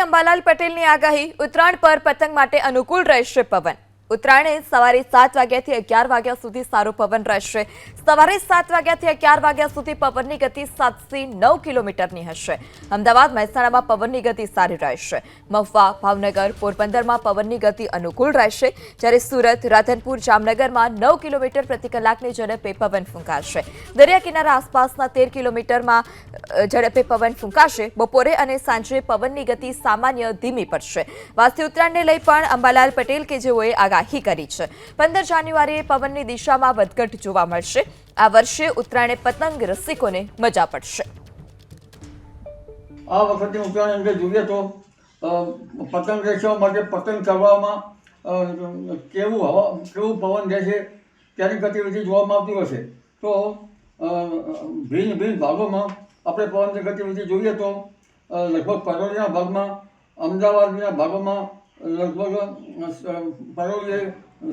અંબાલાલ પટેલની આગાહી ઉત્તરાયણ પર પતંગ માટે અનુકૂળ રહેશે પવન। ઉત્તરાયણે સવારે 7 વાગ્યાથી 11 વાગ્યા સુધી સારો પવન રહેશે। સવારે 7 વાગ્યાથી 11 વાગ્યા સુધી પવનની ગતિ 7 થી 9 કિલોમીટરની હશે। અમદાવાદ મહેસાણામાં પવનની ગતિ સારી રહેશે। મહુવા ભાવનગર પોરબંદરમાં પવનની ગતિ અનુકૂળ રહેશે, જ્યારે સુરત રાધનપુર જામનગરમાં 9 કિલોમીટર પ્રતિ કલાકની ઝડપે પવન ફૂંકાશે। દરિયા કિનારા આસપાસના 13 કિલોમીટરમાં ઝડપે પવન ફૂંકાશે। બપોરે અને સાંજે પવનની ગતિ સામાન્ય ધીમી પડશે। વાસ્તે ઉત્તરાયણને લઈ પણ અંબાલાલ પટેલ કે જેઓએ આગાહી કરી છે। 15 જાન્યુઆરીએ પવનની દિશામાં વધઘટ જોવા મળશે। આ વર્ષે ઉત્તરાયણે પતંગ રસિકોને મજા પડશે। આ વખતે ઉત્તરાયણ અંગે જોઈએ તો પતંગ રસિકો માટે પતંગ ચગાવવામાં કેવું પવન રહેશે તેની ગતિવિધિ જોવામાં આવતી હશે। તો ભિન્ન ભિન્ન ભાગોમાં આપણે પવનની ગતિવિધિ જોઈએ તો લગભગ પરોળીના ભાગમાં, અમદાવાદના ભાગોમાં લગભગ પરોળીએ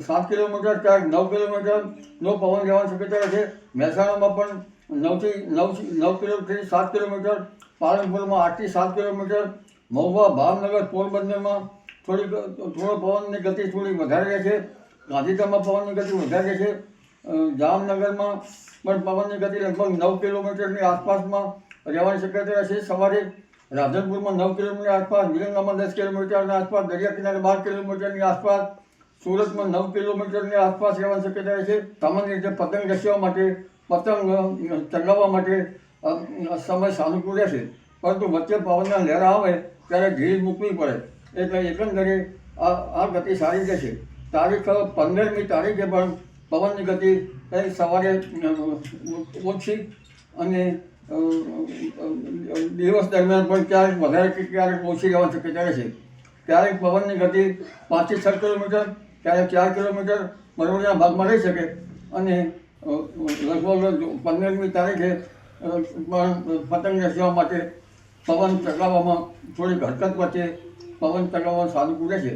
7 કિલોમીટર ક્યાંક 9 કિલોમીટરનો પવન રહેવાની શક્યતા છે। મહેસાણામાં પણ 9 કિલોમીટરથી 7 કિલોમીટર, પાલનપુરમાં 8 થી 7 કિલોમીટર, મહુવા ભાવનગર પોરબંદરમાં થોડો પવનની ગતિ થોડી વધારે રહેશે। ગાંધીધામમાં પવનની ગતિ વધારે રહેશે। જામનગરમાં પણ પવનની ગતિ લગભગ 9 કિલોમીટરની આસપાસમાં રહેવાની શક્યતા રહેશે। સવારે રાધનપુરમાં 9 કિલોમીટર આસપાસ, વિરંગામાં 10 કિલોમીટરની આસપાસ, દરિયા કિનારે 12 કિલોમીટરની આસપાસ, સુરતમાં 9 કિલોમીટરની આસપાસ રહેવાની શક્યતા રહેશે। સામાન્ય રીતે પતંગ રસિયા માટે પતંગ ચગાવવા માટે સમય સાનુકૂળ રહેશે, પરંતુ વચ્ચે પવનના લહેર આવે ત્યારે ઢીલ મૂકવી પડે, એટલે એકંદરે આ ગતિ સારી રહેશે। તારીખ 15મી તારીખે પણ પવનની ગતિ સવારે ઓછી અને દિવસ દરમિયાન પણ ક્યારેક વધારે કે ક્યારેક ઓછી રહેવાની શક્યતા રહેશે। ક્યારેક પવનની ગતિ 5 થી 6 કિલોમીટર, ક્યારેક 4 કિલોમીટર પરોળીના ભાગમાં રહી શકે અને લગભગ 15મી તારીખે પણ પતંગ રસિયા માટે પવન ચગાવવામાં થોડીક હરકત વચ્ચે પવન ચગાવવાનું સાનુકૂળ રહેશે।